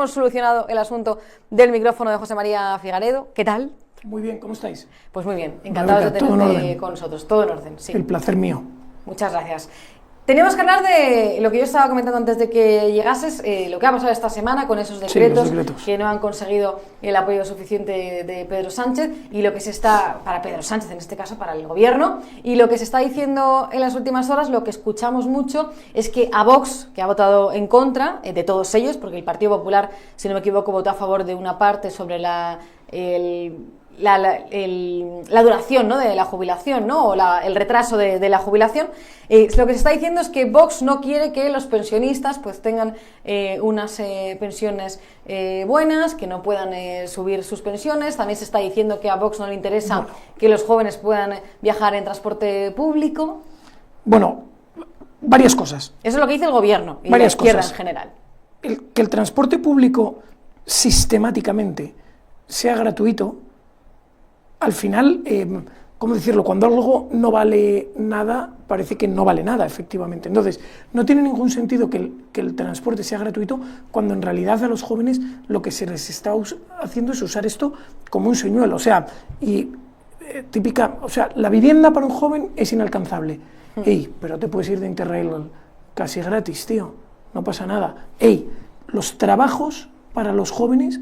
Hemos solucionado el asunto del micrófono de José María Figaredo. ¿Qué tal? Muy bien, ¿cómo estáis? Pues muy bien, encantados de tenerte con nosotros. Todo en orden, sí. El placer mío. Muchas gracias. Teníamos que hablar de lo que yo estaba comentando antes de que llegases, lo que ha pasado esta semana con esos decretos, que no han conseguido el apoyo suficiente de Pedro Sánchez y lo que se está, para Pedro Sánchez en este caso, para el gobierno, y lo que se está diciendo en las últimas horas, lo que escuchamos mucho es que a Vox, que ha votado en contra de todos ellos, porque el Partido Popular, si no me equivoco, votó a favor de una parte sobre la duración, ¿no?, de la jubilación, ¿no?, o el retraso de la jubilación. Lo que se está diciendo es que Vox no quiere que los pensionistas pues tengan unas pensiones buenas, que no puedan subir sus pensiones. También se está diciendo que a Vox no le interesa que los jóvenes puedan viajar en transporte público. Bueno, varias cosas. Eso es lo que dice el gobierno y varias la izquierda cosas. En general. Que el transporte público sistemáticamente sea gratuito, al final, ¿cómo decirlo? Cuando algo no vale nada, parece que no vale nada, efectivamente. Entonces, no tiene ningún sentido que el transporte sea gratuito cuando en realidad a los jóvenes lo que se les está haciendo es usar esto como un señuelo. O sea, la vivienda para un joven es inalcanzable. Ey, pero te puedes ir de Interrail casi gratis, tío, no pasa nada. Ey, los trabajos para los jóvenes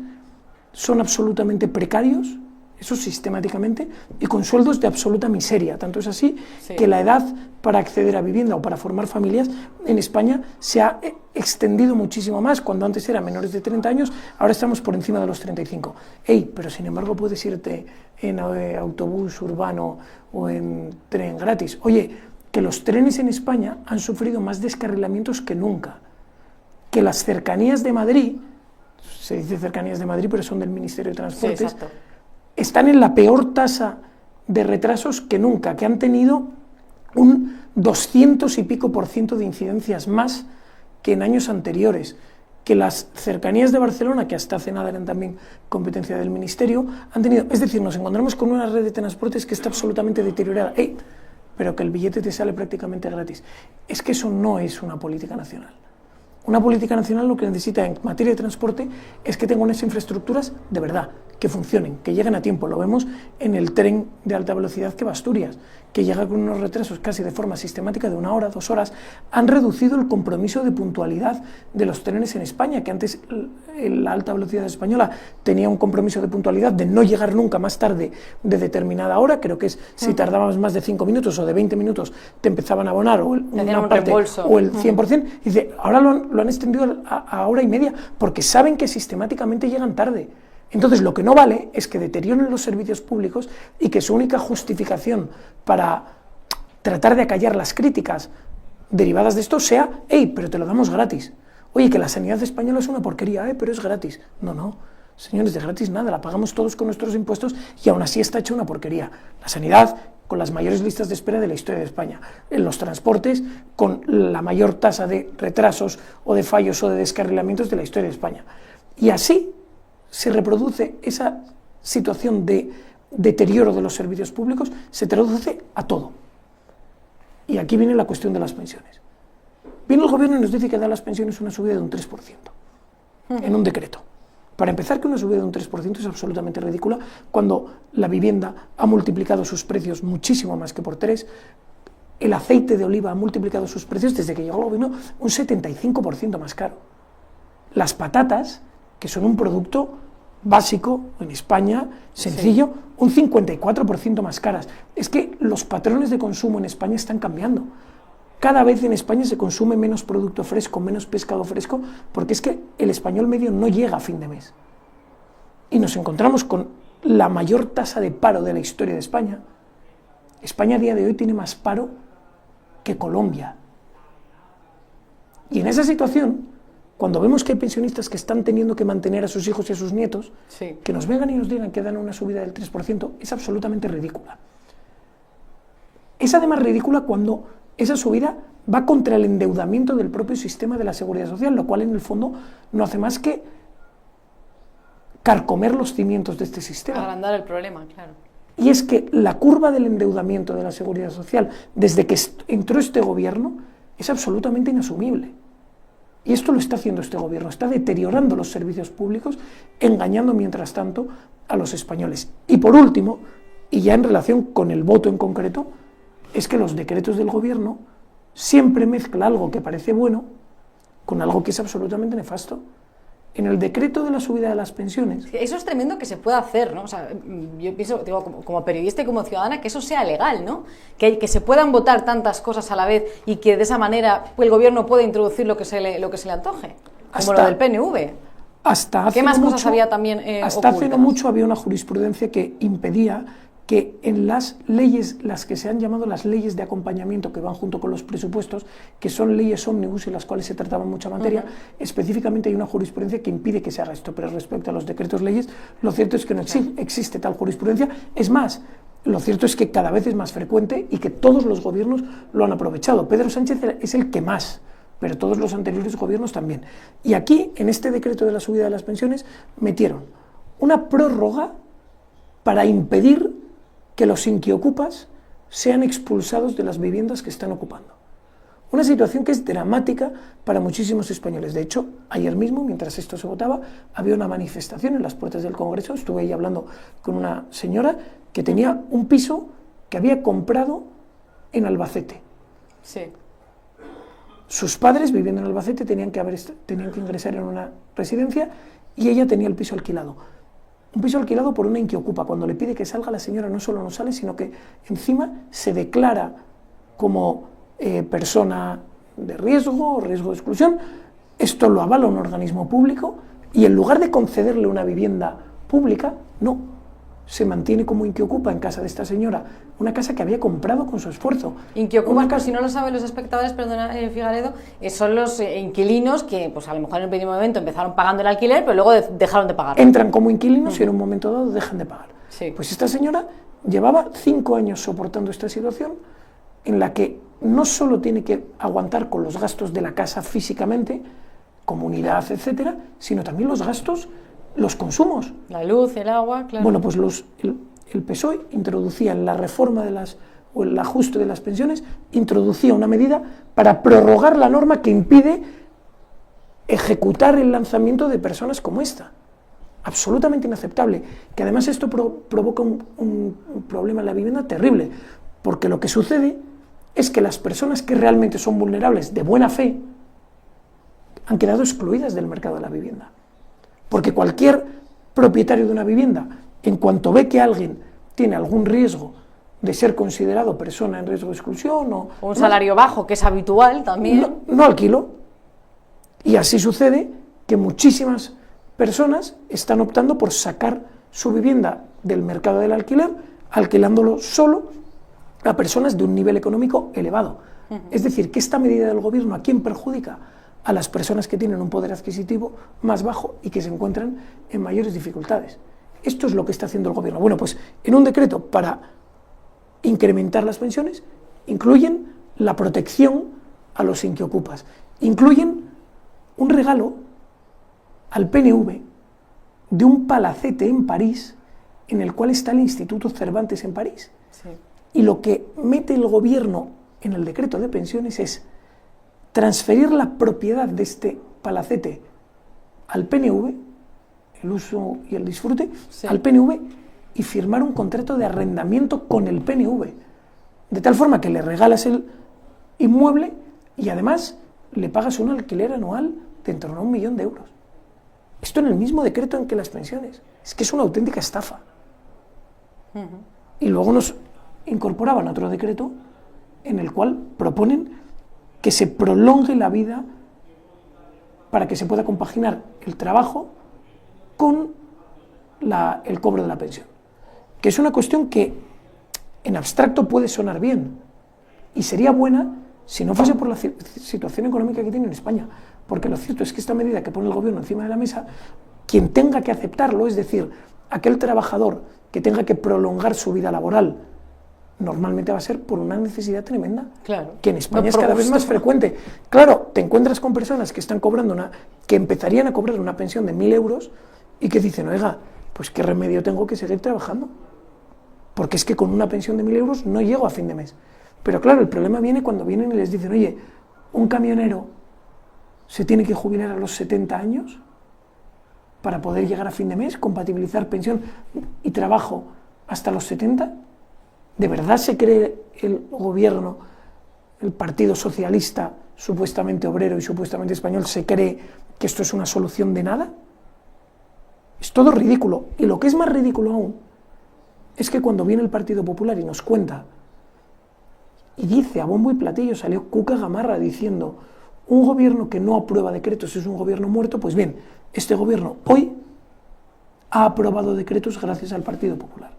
son absolutamente precarios, eso sistemáticamente, y con sueldos de absoluta miseria. Tanto es así que la edad para acceder a vivienda o para formar familias en España se ha extendido muchísimo más. Cuando antes eran menores de 30 años, ahora estamos por encima de los 35. Pero sin embargo puedes irte en autobús urbano o en tren gratis. Oye, que los trenes en España han sufrido más descarrilamientos que nunca. Que las cercanías de Madrid, se dice cercanías de Madrid, pero son del Ministerio de Transportes, están en la peor tasa de retrasos que nunca, que han tenido un 200 y pico % de incidencias más que en años anteriores, que las cercanías de Barcelona, que hasta hace nada eran también competencia del Ministerio, han tenido, es decir, nos encontramos con una red de transportes que está absolutamente deteriorada, pero que el billete te sale prácticamente gratis. Es que eso no es una política nacional. Una política nacional lo que necesita en materia de transporte es que tenga unas infraestructuras de verdad, que funcionen, que lleguen a tiempo. Lo vemos en el tren de alta velocidad que va a Asturias, que llega con unos retrasos casi de forma sistemática de 1 hora, 2 horas. Han reducido el compromiso de puntualidad de los trenes en España, que antes la alta velocidad española tenía un compromiso de puntualidad de no llegar nunca más tarde de determinada hora. Creo que es si tardabas más de 5 minutos o de 20 minutos te empezaban a abonar o una parte o el 100%. Y dice, ahora lo han extendido a hora y media porque saben que sistemáticamente llegan tarde. Entonces, lo que no vale es que deterioren los servicios públicos y que su única justificación para tratar de acallar las críticas derivadas de esto sea, pero te lo damos gratis. Oye, que la sanidad española es una porquería, pero es gratis. No, señores, de gratis nada, la pagamos todos con nuestros impuestos y aún así está hecha una porquería. La sanidad, con las mayores listas de espera de la historia de España. En los transportes, con la mayor tasa de retrasos o de fallos o de descarrilamientos de la historia de España. Y así se reproduce esa situación de deterioro de los servicios públicos, se traduce a todo. Y aquí viene la cuestión de las pensiones. Viene el gobierno y nos dice que da a las pensiones una subida de un 3%, en un decreto. Para empezar, que una subida de un 3% es absolutamente ridícula, cuando la vivienda ha multiplicado sus precios muchísimo más que por 3, el aceite de oliva ha multiplicado sus precios desde que llegó el gobierno un 75% más caro. Las patatas, que son un producto básico en España, sencillo, un 54% más caras. Es que los patrones de consumo en España están cambiando. Cada vez en España se consume menos producto fresco, menos pescado fresco, porque es que el español medio no llega a fin de mes. Y nos encontramos con la mayor tasa de paro de la historia de España. España a día de hoy tiene más paro que Colombia. Y en esa situación, cuando vemos que hay pensionistas que están teniendo que mantener a sus hijos y a sus nietos, que nos vengan y nos digan que dan una subida del 3%, es absolutamente ridícula. Es además ridícula cuando esa subida va contra el endeudamiento del propio sistema de la seguridad social, lo cual en el fondo no hace más que carcomer los cimientos de este sistema. Agrandar el problema, claro. Y es que la curva del endeudamiento de la seguridad social, desde que entró este gobierno, es absolutamente inasumible. Y esto lo está haciendo este gobierno, está deteriorando los servicios públicos, engañando mientras tanto a los españoles. Y por último, y ya en relación con el voto en concreto, es que los decretos del gobierno siempre mezclan algo que parece bueno con algo que es absolutamente nefasto. En el decreto de la subida de las pensiones... Eso es tremendo que se pueda hacer, ¿no? O sea, yo pienso, digo, como periodista y como ciudadana, que eso sea legal, ¿no? Que se puedan votar tantas cosas a la vez y que de esa manera el gobierno pueda introducir lo que se le antoje, como lo del PNV. ¿Qué más cosas había también hasta hace no mucho había una jurisprudencia que impedía que en las leyes, las que se han llamado las leyes de acompañamiento, que van junto con los presupuestos, que son leyes ómnibus en las cuales se trataba mucha materia, específicamente hay una jurisprudencia que impide que se haga esto, pero respecto a los decretos leyes, lo cierto es que no existe tal jurisprudencia. Es más, lo cierto es que cada vez es más frecuente y que todos los gobiernos lo han aprovechado. Pedro Sánchez es el que más, pero todos los anteriores gobiernos también. Y aquí, en este decreto de la subida de las pensiones, metieron una prórroga para impedir que los inquiocupas sean expulsados de las viviendas que están ocupando. Una situación que es dramática para muchísimos españoles. De hecho, ayer mismo, mientras esto se votaba, había una manifestación en las puertas del Congreso. Estuve ahí hablando con una señora que tenía un piso que había comprado en Albacete. Sí. Sus padres, viviendo en Albacete, tenían que ingresar en una residencia y ella tenía el piso alquilado. Un piso alquilado por una inquiocupa. Cuando le pide que salga, la señora no solo no sale, sino que encima se declara como persona de riesgo o riesgo de exclusión. Esto lo avala un organismo público y en lugar de concederle una vivienda pública, no, se mantiene como inquiocupa en casa de esta señora, una casa que había comprado con su esfuerzo. Inquiocupas, por si no lo saben los espectadores, perdona, Figaredo, son los inquilinos que pues a lo mejor en el primer momento empezaron pagando el alquiler, pero luego dejaron de pagar. Entran como inquilinos y en un momento dado dejan de pagar. Sí. Pues esta señora llevaba 5 años soportando esta situación en la que no solo tiene que aguantar con los gastos de la casa físicamente, comunidad, etcétera, sino también los gastos, los consumos. La luz, el agua, claro. Bueno, pues el PSOE introducía en la reforma o el ajuste de las pensiones, introducía una medida para prorrogar la norma que impide ejecutar el lanzamiento de personas como esta. Absolutamente inaceptable. Que además esto provoca un problema en la vivienda terrible, porque lo que sucede es que las personas que realmente son vulnerables de buena fe han quedado excluidas del mercado de la vivienda. Porque cualquier propietario de una vivienda, en cuanto ve que alguien tiene algún riesgo de ser considerado persona en riesgo de exclusión o un salario bajo, que es habitual también, no alquilo. Y así sucede que muchísimas personas están optando por sacar su vivienda del mercado del alquiler, alquilándolo solo a personas de un nivel económico elevado. Es decir, que esta medida del gobierno, ¿a quién perjudica? A las personas que tienen un poder adquisitivo más bajo y que se encuentran en mayores dificultades. Esto es lo que está haciendo el gobierno. Bueno, pues en un decreto para incrementar las pensiones, incluyen la protección a los inquiocupas, incluyen un regalo al PNV de un palacete en París, en el cual está el Instituto Cervantes en París. Sí. Y lo que mete el gobierno en el decreto de pensiones es transferir la propiedad de este palacete al PNV, el uso y el disfrute, al PNV, y firmar un contrato de arrendamiento con el PNV, de tal forma que le regalas el inmueble y además le pagas un alquiler anual de en torno a 1 millón de euros. Esto en el mismo decreto en que las pensiones. Es que es una auténtica estafa. Y luego nos incorporaban otro decreto en el cual proponen que se prolongue la vida para que se pueda compaginar el trabajo con el cobro de la pensión. Que es una cuestión que en abstracto puede sonar bien y sería buena si no fuese por la situación económica que tiene en España. Porque lo cierto es que esta medida que pone el gobierno encima de la mesa, quien tenga que aceptarlo, es decir, aquel trabajador que tenga que prolongar su vida laboral, normalmente va a ser por una necesidad tremenda, claro, que en España es cada vez más frecuente. Claro, te encuentras con personas que están cobrando que empezarían a cobrar una pensión de 1.000 euros y que dicen, oiga, pues qué remedio tengo que seguir trabajando, porque es que con una pensión de 1.000 euros no llego a fin de mes. Pero claro, el problema viene cuando vienen y les dicen, oye, un camionero se tiene que jubilar a los 70 años para poder llegar a fin de mes, compatibilizar pensión y trabajo hasta los 70. ¿De verdad se cree el gobierno, el Partido Socialista, supuestamente obrero y supuestamente español, se cree que esto es una solución de nada? Es todo ridículo. Y lo que es más ridículo aún es que cuando viene el Partido Popular y nos cuenta y dice a bombo y platillo, salió Cuca Gamarra diciendo: un gobierno que no aprueba decretos es un gobierno muerto. Pues bien, este gobierno hoy ha aprobado decretos gracias al Partido Popular.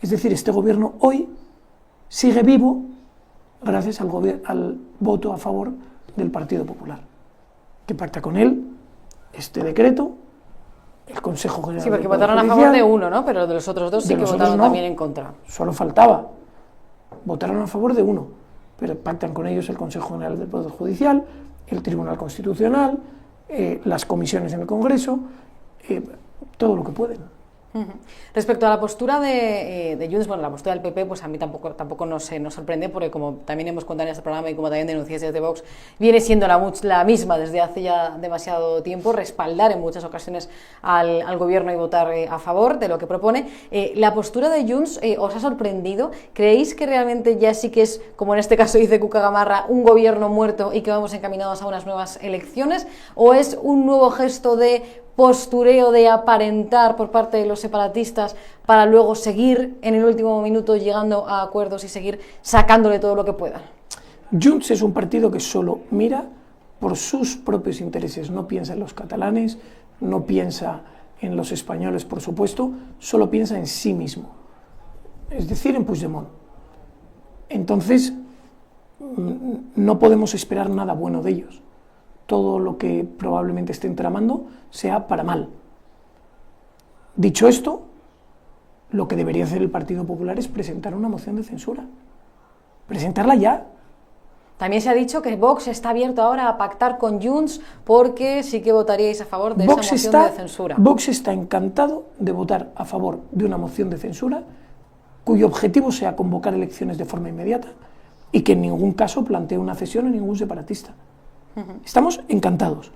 Es decir, este gobierno hoy sigue vivo gracias al voto a favor del Partido Popular, que pacta con él este decreto, el Consejo General. Sí, porque votaron a favor de uno, ¿no? Pero de los otros dos sí que votaron también en contra. Solo faltaba. Votaron a favor de uno, pero pactan con ellos el Consejo General del Poder Judicial, el Tribunal Constitucional, las comisiones en el Congreso, todo lo que pueden. Respecto a la postura de Junts, bueno, la postura del PP, pues a mí tampoco nos sorprende, porque como también hemos contado en este programa y como también denuncias desde Vox, viene siendo la misma desde hace ya demasiado tiempo, respaldar en muchas ocasiones al gobierno y votar a favor de lo que propone. ¿La postura de Junts os ha sorprendido? ¿Creéis que realmente ya sí que es, como en este caso dice Cuca Gamarra, un gobierno muerto y que vamos encaminados a unas nuevas elecciones? ¿O es un nuevo gesto de postureo, de aparentar por parte de los separatistas para luego seguir en el último minuto llegando a acuerdos y seguir sacándole todo lo que pueda? Junts es un partido que solo mira por sus propios intereses, no piensa en los catalanes, no piensa en los españoles, por supuesto, solo piensa en sí mismo, es decir, en Puigdemont. Entonces, no podemos esperar nada bueno de ellos. Todo lo que probablemente estén tramando sea para mal. Dicho esto, lo que debería hacer el Partido Popular es presentar una moción de censura. Presentarla ya. También se ha dicho que Vox está abierto ahora a pactar con Junts porque sí que votaríais a favor de esa moción de censura. Vox está encantado de votar a favor de una moción de censura cuyo objetivo sea convocar elecciones de forma inmediata y que en ningún caso plantee una cesión a ningún separatista. Estamos encantados.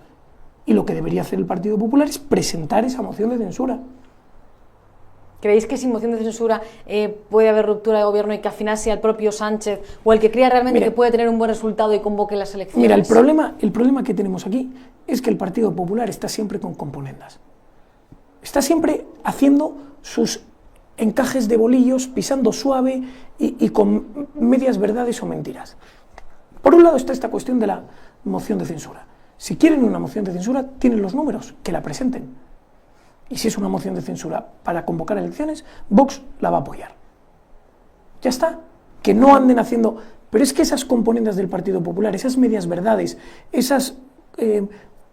Y lo que debería hacer el Partido Popular es presentar esa moción de censura. ¿Creéis que sin moción de censura puede haber ruptura de gobierno y que al final sea el propio Sánchez o el que crea realmente que puede tener un buen resultado y convoque las elecciones? Mira, el problema que tenemos aquí es que el Partido Popular está siempre con componendas. Está siempre haciendo sus encajes de bolillos, pisando suave y con medias verdades o mentiras. Por un lado está esta cuestión de la moción de censura. Si quieren una moción de censura, tienen los números, que la presenten. Y si es una moción de censura para convocar elecciones, Vox la va a apoyar. Ya está. Que no anden haciendo... Pero es que esas componentes del Partido Popular, esas medias verdades, esas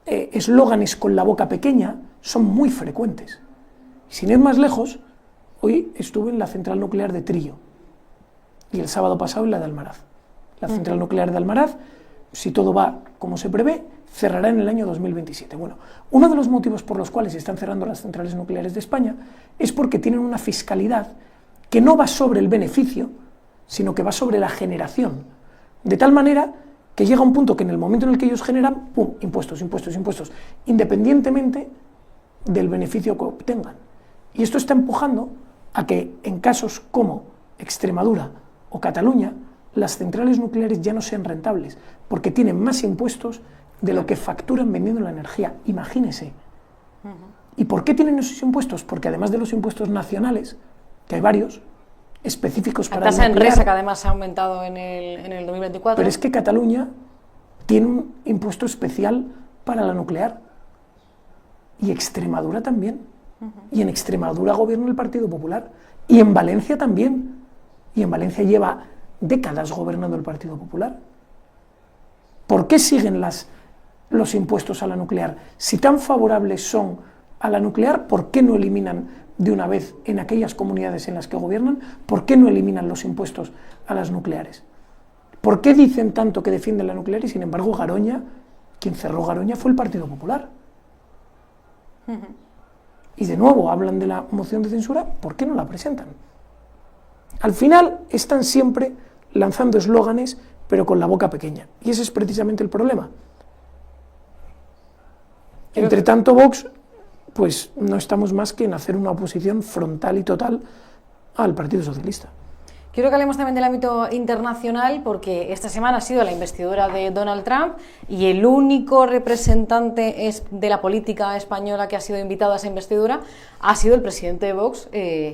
eslóganes con la boca pequeña, son muy frecuentes. Sin ir más lejos, hoy estuve en la central nuclear de Trillo y el sábado pasado en la de Almaraz. La central nuclear de Almaraz, si todo va como se prevé, cerrará en el año 2027. Bueno, uno de los motivos por los cuales se están cerrando las centrales nucleares de España es porque tienen una fiscalidad que no va sobre el beneficio, sino que va sobre la generación. De tal manera que llega un punto que en el momento en el que ellos generan, ¡pum!, impuestos, impuestos, impuestos, independientemente del beneficio que obtengan. Y esto está empujando a que en casos como Extremadura o Cataluña, las centrales nucleares ya no sean rentables, porque tienen más impuestos de lo que facturan vendiendo la energía. Imagínese. ¿Y por qué tienen esos impuestos? Porque además de los impuestos nacionales, que hay varios, específicos para el nuclear... La tasa Enresa, que además ha aumentado en el 2024. Pero es que Cataluña tiene un impuesto especial para la nuclear. Y Extremadura también. Y en Extremadura gobierna el Partido Popular. Y en Valencia también. Y en Valencia lleva décadas gobernando el Partido Popular. ¿Por qué siguen los impuestos a la nuclear? Si tan favorables son a la nuclear, ¿por qué no eliminan de una vez en aquellas comunidades en las que gobiernan? ¿Por qué no eliminan los impuestos a las nucleares? ¿Por qué dicen tanto que defienden la nuclear y sin embargo Garoña, quien cerró Garoña fue el Partido Popular? Y de nuevo hablan de la moción de censura, ¿por qué no la presentan? Al final están siempre lanzando eslóganes, pero con la boca pequeña. Y ese es precisamente el problema. Entre tanto, Vox, pues no estamos más que en hacer una oposición frontal y total al Partido Socialista. Quiero que hablemos también del ámbito internacional, porque esta semana ha sido la investidura de Donald Trump y el único representante de la política española que ha sido invitado a esa investidura ha sido el presidente de Vox,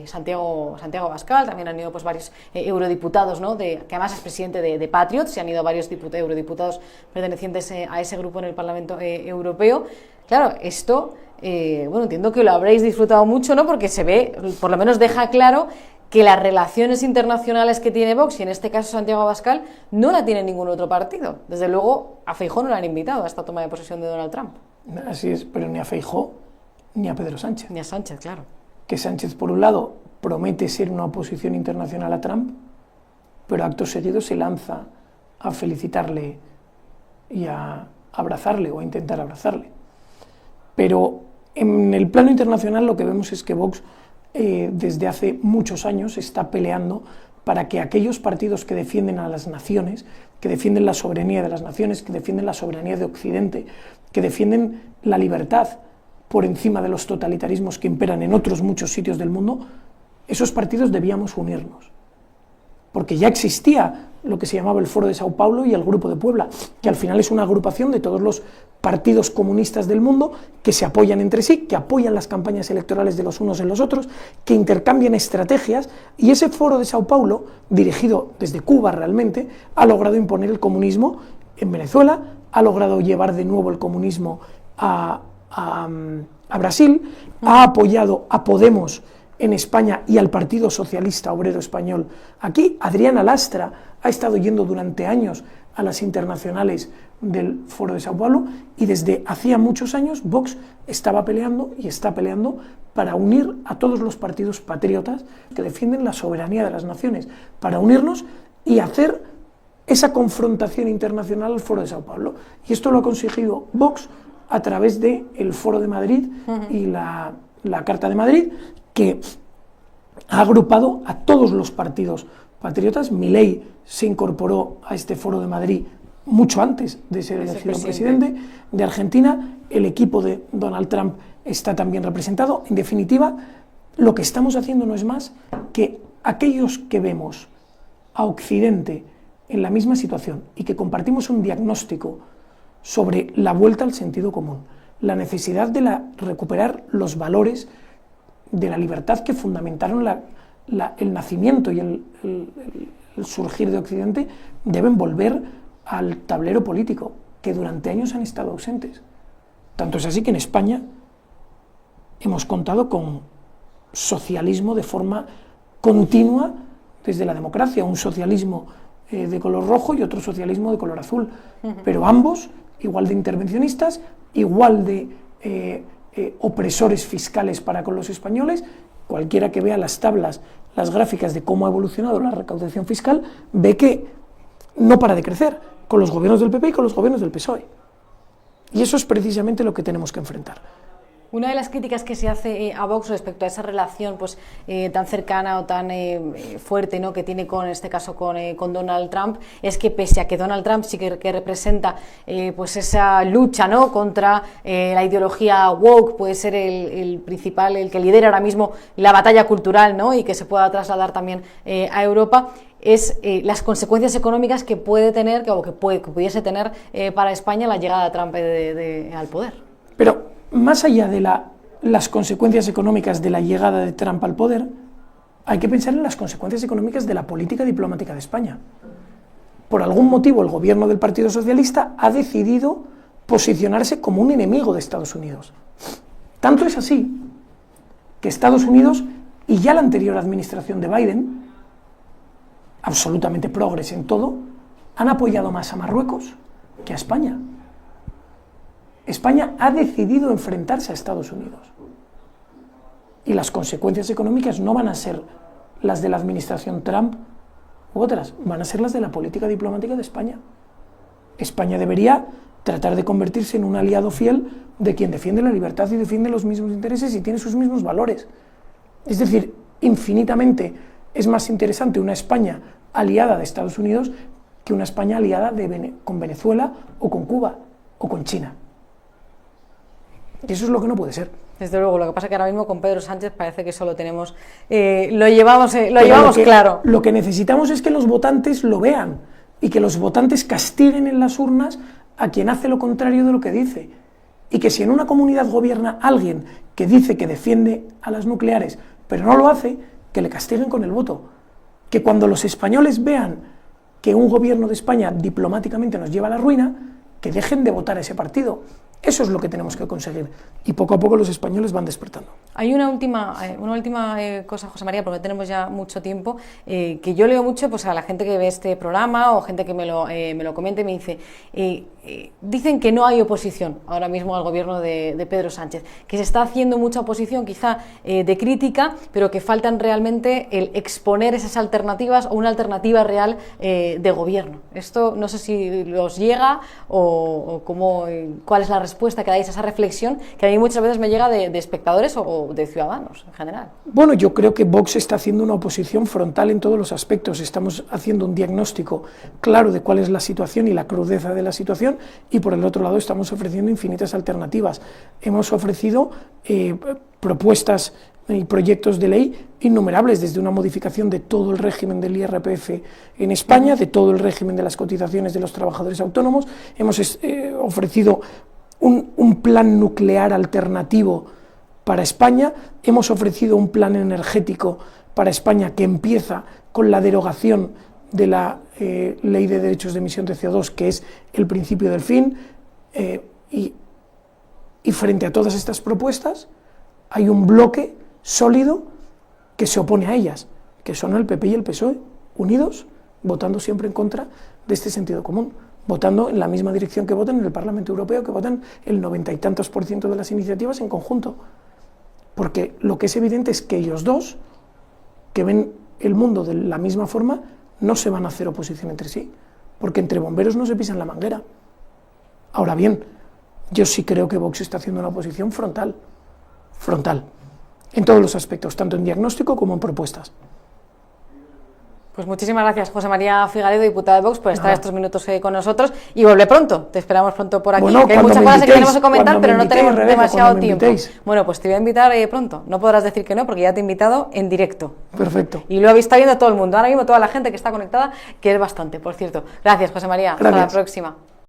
Santiago Abascal. También han ido pues varios eurodiputados, ¿no? Que además es presidente de Patriots, y han ido varios eurodiputados pertenecientes a ese grupo en el Parlamento Europeo. Claro, esto, bueno, entiendo que lo habréis disfrutado mucho, ¿no? Porque se ve, por lo menos deja claro que las relaciones internacionales que tiene Vox, y en este caso Santiago Abascal, no la tiene ningún otro partido. Desde luego, a Feijóo no le han invitado a esta toma de posesión de Donald Trump. Así es, pero ni a Feijóo ni a Pedro Sánchez. Ni a Sánchez, claro. Que Sánchez, por un lado, promete ser una oposición internacional a Trump, pero acto seguido se lanza a felicitarle y a abrazarle o a intentar abrazarle. Pero en el plano internacional lo que vemos es que Vox desde hace muchos años está peleando para que aquellos partidos que defienden a las naciones, que defienden la soberanía de las naciones, que defienden la soberanía de Occidente, que defienden la libertad por encima de los totalitarismos que imperan en otros muchos sitios del mundo, esos partidos debíamos unirnos. Porque ya existía lo que se llamaba el Foro de Sao Paulo y el Grupo de Puebla, que al final es una agrupación de todos los partidos comunistas del mundo que se apoyan entre sí, que apoyan las campañas electorales de los unos en los otros, que intercambian estrategias, y ese Foro de Sao Paulo, dirigido desde Cuba realmente, ha logrado imponer el comunismo en Venezuela, ha logrado llevar de nuevo el comunismo a Brasil, ha apoyado a Podemos en España y al Partido Socialista Obrero Español aquí. Adriana Lastra ha estado yendo durante años a las internacionales del Foro de Sao Paulo, y desde hacía muchos años Vox estaba peleando y está peleando para unir a todos los partidos patriotas que defienden la soberanía de las naciones, para unirnos y hacer esa confrontación internacional al Foro de Sao Paulo. Y esto lo ha conseguido Vox a través del Foro de Madrid y la Carta de Madrid, que ha agrupado a todos los partidos patriotas. Milei se incorporó a este Foro de Madrid mucho antes de ser elegido presidente de Argentina. El equipo de Donald Trump está también representado. En definitiva, lo que estamos haciendo no es más que aquellos que vemos a Occidente en la misma situación y que compartimos un diagnóstico sobre la vuelta al sentido común, la necesidad de recuperar los valores de la libertad que fundamentaron el nacimiento y el surgir de Occidente, deben volver al tablero político, que durante años han estado ausentes. Tanto es así que en España hemos contado con socialismo de forma continua desde la democracia, un socialismo de color rojo y otro socialismo de color azul, pero ambos igual de intervencionistas, igual de opresores fiscales para con los españoles. Cualquiera que vea las tablas, las gráficas de cómo ha evolucionado la recaudación fiscal, ve que no para de crecer, con los gobiernos del PP y con los gobiernos del PSOE. Y eso es precisamente lo que tenemos que enfrentar. Una de las críticas que se hace a Vox respecto a esa relación pues, tan cercana o tan fuerte, ¿no?, que tiene en este caso con Donald Trump, es que pese a que Donald Trump sí que representa pues esa lucha, ¿no?, contra la ideología woke, puede ser el principal, el que lidera ahora mismo la batalla cultural, ¿no?, y que se pueda trasladar también a Europa, es las consecuencias económicas que puede tener, que pudiese tener para España la llegada de Trump al poder. Pero más allá de las consecuencias económicas de la llegada de Trump al poder, hay que pensar en las consecuencias económicas de la política diplomática de España. Por algún motivo, el gobierno del Partido Socialista ha decidido posicionarse como un enemigo de Estados Unidos. Tanto es así que Estados Unidos y ya la anterior administración de Biden, absolutamente progres en todo, han apoyado más a Marruecos que a España. España ha decidido enfrentarse a Estados Unidos. Y las consecuencias económicas no van a ser las de la administración Trump u otras, van a ser las de la política diplomática de España. España debería tratar de convertirse en un aliado fiel de quien defiende la libertad y defiende los mismos intereses y tiene sus mismos valores. Es decir, infinitamente es más interesante una España aliada de Estados Unidos que una España aliada con Venezuela o con Cuba o con China. Y eso es lo que no puede ser. Desde luego, lo que pasa es que ahora mismo con Pedro Sánchez parece que solo tenemos, lo llevamos claro. Lo que necesitamos es que los votantes lo vean y que los votantes castiguen en las urnas a quien hace lo contrario de lo que dice. Y que si en una comunidad gobierna alguien que dice que defiende a las nucleares, pero no lo hace, que le castiguen con el voto. Que cuando los españoles vean que un gobierno de España diplomáticamente nos lleva a la ruina, que dejen de votar a ese partido. Eso es lo que tenemos que conseguir. Y poco a poco los españoles van despertando. Hay una última cosa, José María, porque tenemos ya mucho tiempo, que yo leo mucho pues, a la gente que ve este programa o gente que me lo comenta y me dice, dicen que no hay oposición ahora mismo al gobierno de Pedro Sánchez, que se está haciendo mucha oposición quizá de crítica, pero que faltan realmente el exponer esas alternativas o una alternativa real de gobierno. Esto no sé si los llega o cuál es la respuesta que dais a esa reflexión que a mí muchas veces me llega de espectadores o de ciudadanos en general. Bueno, yo creo que Vox está haciendo una oposición frontal en todos los aspectos. Estamos haciendo un diagnóstico claro de cuál es la situación y la crudeza de la situación, y por el otro lado estamos ofreciendo infinitas alternativas. Hemos ofrecido propuestas y proyectos de ley innumerables, desde una modificación de todo el régimen del IRPF en España, de todo el régimen de las cotizaciones de los trabajadores autónomos. Hemos ofrecido un plan nuclear alternativo para España, hemos ofrecido un plan energético para España que empieza con la derogación de la Ley de Derechos de Emisión de CO2, que es el principio del fin, y frente a todas estas propuestas hay un bloque sólido que se opone a ellas, que son el PP y el PSOE, unidos, votando siempre en contra de este sentido común, votando en la misma dirección que votan en el Parlamento Europeo, que votan el 90 y tantos % de las iniciativas en conjunto. Porque lo que es evidente es que ellos dos, que ven el mundo de la misma forma, no se van a hacer oposición entre sí, porque entre bomberos no se pisan la manguera. Ahora bien, yo sí creo que Vox está haciendo una oposición frontal, en todos los aspectos, tanto en diagnóstico como en propuestas. Pues muchísimas gracias, José María Figaredo, diputado de Vox, por estar estos minutos con nosotros, y vuelve pronto, te esperamos pronto por aquí, bueno, que hay muchas cosas que tenemos que comentar, pero no tenemos demasiado tiempo. Bueno, pues te voy a invitar pronto, no podrás decir que no, porque ya te he invitado en directo. Perfecto. Y lo está viendo todo el mundo, ahora mismo toda la gente que está conectada, que es bastante, por cierto. Gracias, José María, hasta la próxima.